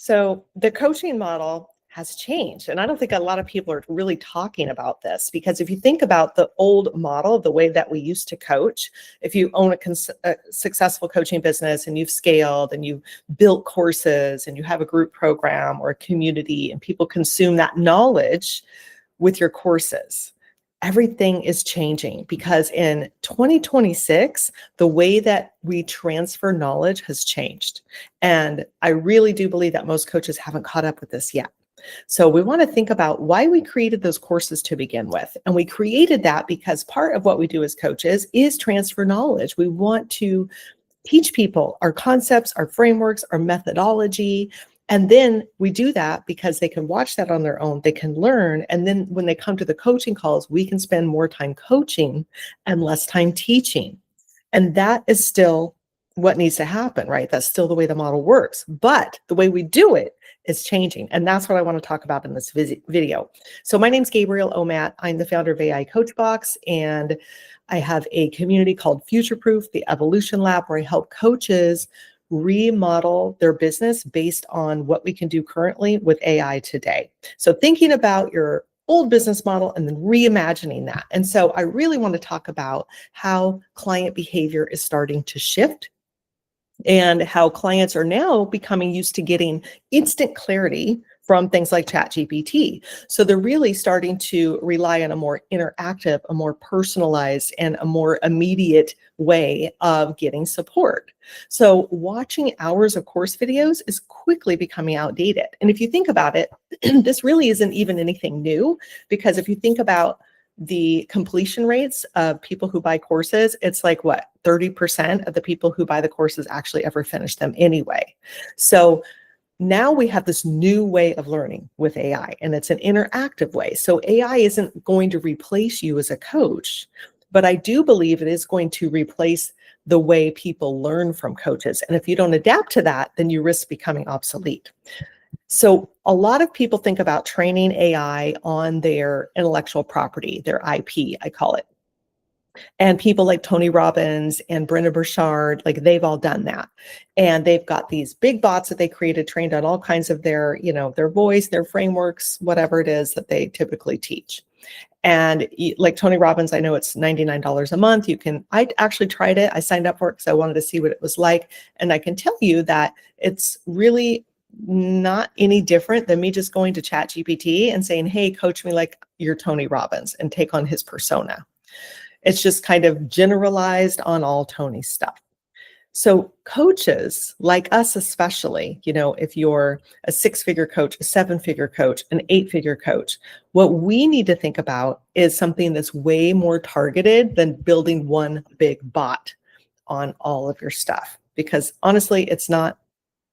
So the coaching model has changed. And I don't think a lot of people are really talking about this, because if you think about the old model, the way that we used to coach, if you own a successful coaching business and you've scaled and you've built courses and you have a group program or a community and people consume that knowledge with your courses, everything is changing, because in 2026, the way that we transfer knowledge has changed. And I really do believe that most coaches haven't caught up with this yet. So we want to think about why we created those courses to begin with. And we created that because part of what we do as coaches is transfer knowledge. We want to teach people our concepts, our frameworks, our methodology. And then we do that because they can watch that on their own, they can learn. And then when they come to the coaching calls, we can spend more time coaching and less time teaching. And that is still what needs to happen, right? That's still the way the model works. But the way we do it is changing. And that's what I want to talk about in this video. So my name's Gabrielle Omat. I'm the founder of AI Coachbox, and I have a community called FutureProof, the Evolution Lab, where I help coaches remodel their business based on what we can do currently with AI today. So thinking about your old business model and then reimagining that. And so I really want to talk about how client behavior is starting to shift and how clients are now becoming used to getting instant clarity from things like ChatGPT. So they're really starting to rely on a more interactive, a more personalized, and a more immediate way of getting support. So watching hours of course videos is quickly becoming outdated. And if you think about it, this really isn't even anything new, because if you think about the completion rates of people who buy courses, it's like what, 30% of the people who buy the courses actually ever finish them anyway. So now we have this new way of learning with AI, and it's an interactive way. So AI isn't going to replace you as a coach, but I do believe it is going to replace the way people learn from coaches. And if you don't adapt to that, then you risk becoming obsolete. So a lot of people think about training AI on their intellectual property, their IP, I call it. And people like Tony Robbins and Brendon Burchard, like they've all done that. And they've got these big bots that they created, trained on all kinds of their, their voice, their frameworks, whatever it is that they typically teach. And like Tony Robbins, I know it's $99 a month. I actually tried it. I signed up for it because I wanted to see what it was like. And I can tell you that it's really not any different than me just going to ChatGPT and saying, hey, coach me like you're Tony Robbins, and take on his persona. It's just kind of generalized on all Tony stuff. So coaches like us, especially, if you're a 6-figure coach, a 7-figure coach, an 8-figure coach, what we need to think about is something that's way more targeted than building one big bot on all of your stuff. Because honestly,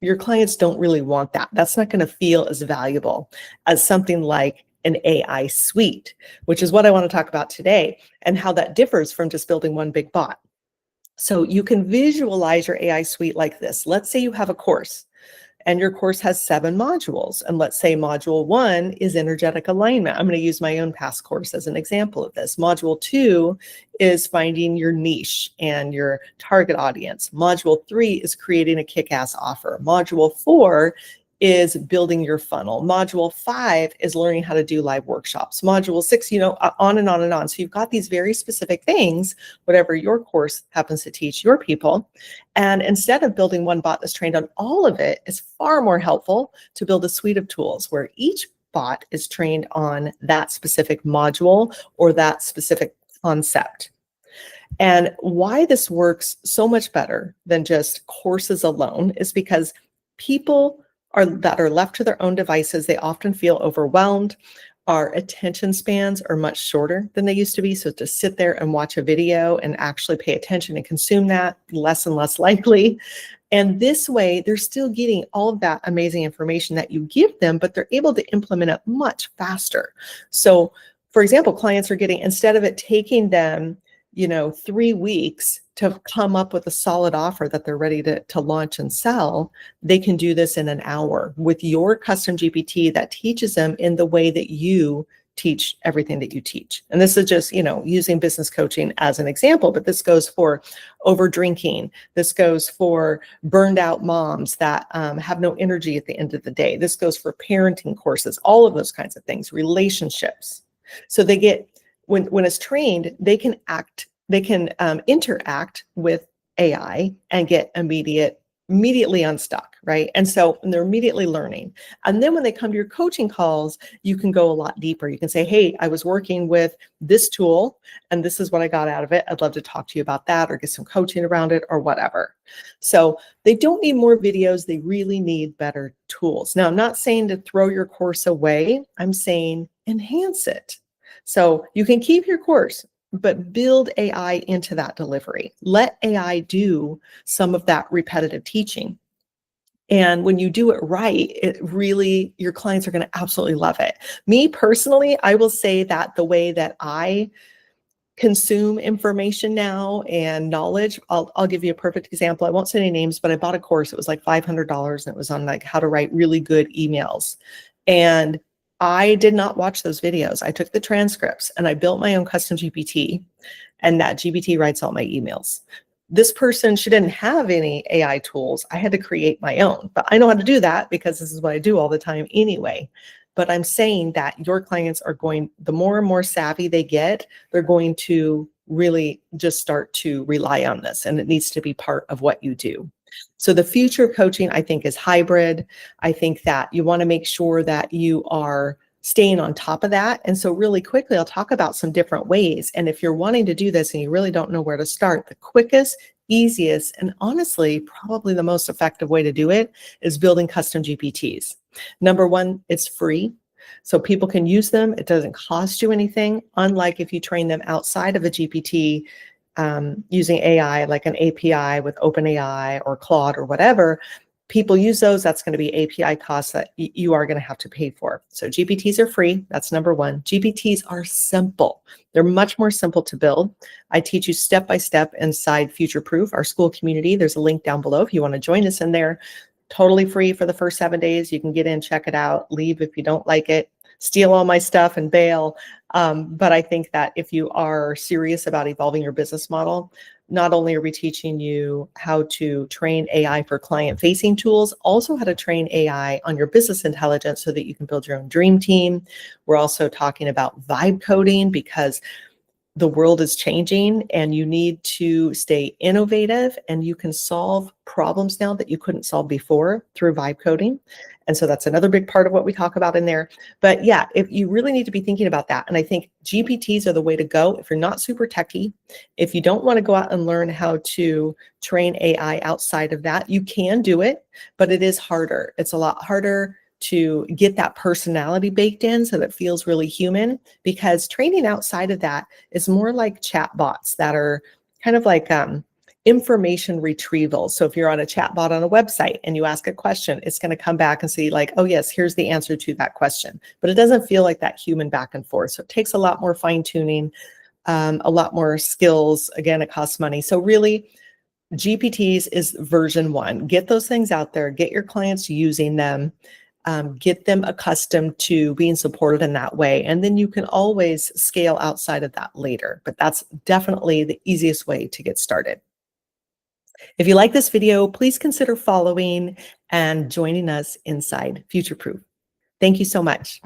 your clients don't really want that. That's not going to feel as valuable as something like an AI suite, which is what I want to talk about today, and how that differs from just building one big bot. So you can visualize your AI suite like this. Let's say you have a course, and your course has 7 modules. And let's say module 1 is energetic alignment. I'm going to use my own past course as an example of this. Module 2 is finding your niche and your target audience. Module 3 is creating a kick-ass offer. Module 4 is building your funnel. Module 5 is learning how to do live workshops. Module 6, on and on and on. So you've got these very specific things, whatever your course happens to teach your people. And instead of building one bot that's trained on all of it, it's far more helpful to build a suite of tools where each bot is trained on that specific module or that specific concept. And why this works so much better than just courses alone is because people that are left to their own devices, they often feel overwhelmed. Our attention spans are much shorter than they used to be. So to sit there and watch a video and actually pay attention and consume that, less and less likely. And this way, they're still getting all of that amazing information that you give them, but they're able to implement it much faster. So for example, clients are getting, instead of it taking them 3 weeks to come up with a solid offer that they're ready to launch and sell, they can do this in an hour with your custom GPT that teaches them in the way that you teach everything that you teach. And this is just, using business coaching as an example, but this goes for over drinking. This goes for burned out moms that have no energy at the end of the day. This goes for parenting courses, all of those kinds of things, relationships. So they get, when it's trained, they can interact with AI and get immediately unstuck, right? And they're immediately learning. And then when they come to your coaching calls, you can go a lot deeper. You can say, hey, I was working with this tool and this is what I got out of it. I'd love to talk to you about that or get some coaching around it or whatever. So they don't need more videos. They really need better tools. Now, I'm not saying to throw your course away. I'm saying enhance it. So you can keep your course, but build AI into that delivery. Let AI do some of that repetitive teaching. And when you do it right, your clients are going to absolutely love it. Me personally, I will say that the way that I consume information now and knowledge, I'll give you a perfect example. I won't say any names, but I bought a course. It was like $500 and it was on like how to write really good emails. And I did not watch those videos. I took the transcripts and I built my own custom GPT, and that GPT writes all my emails. This person, she didn't have any AI tools. I had to create my own, but I know how to do that because this is what I do all the time anyway. But I'm saying that your clients are the more and more savvy they get, they're going to really just start to rely on this, and it needs to be part of what you do. So the future coaching, I think, is hybrid. I think that you want to make sure that you are staying on top of that. And so really quickly, I'll talk about some different ways. And if you're wanting to do this and you really don't know where to start, the quickest, easiest, and honestly, probably the most effective way to do it is building custom GPTs. Number one, it's free. So people can use them. It doesn't cost you anything. Unlike if you train them outside of a GPT, using AI, like an API with OpenAI or Claude or whatever, people use those. That's going to be API costs that you are going to have to pay for. So GPTs are free. That's number one. GPTs are simple. They're much more simple to build. I teach you step by step inside FutureProof, our school community. There's a link down below if you want to join us in there. Totally free for the first 7 days. You can get in, check it out, leave if you don't like it, steal all my stuff and bail. But I think that if you are serious about evolving your business model, not only are we teaching you how to train AI for client-facing tools, also how to train AI on your business intelligence so that you can build your own dream team. We're also talking about vibe coding because the world is changing and you need to stay innovative, and you can solve problems now that you couldn't solve before through vibe coding. And so that's another big part of what we talk about in there. But yeah, if you really need to be thinking about that. And I think GPTs are the way to go if you're not super techie. If you don't want to go out and learn how to train AI outside of that, you can do it, but it is harder. It's a lot harder to get that personality baked in so that it feels really human, because training outside of that is more like chat bots that are kind of like information retrieval. So if you're on a chat bot on a website and you ask a question, it's going to come back and say like, oh yes, here's the answer to that question. But it doesn't feel like that human back and forth. So it takes a lot more fine tuning, a lot more skills. Again, it costs money. So really, GPTs is version 1. Get those things out there, get your clients using them, get them accustomed to being supported in that way. And then you can always scale outside of that later. But that's definitely the easiest way to get started. If you like this video, please consider following and joining us inside FutureProof. Thank you so much.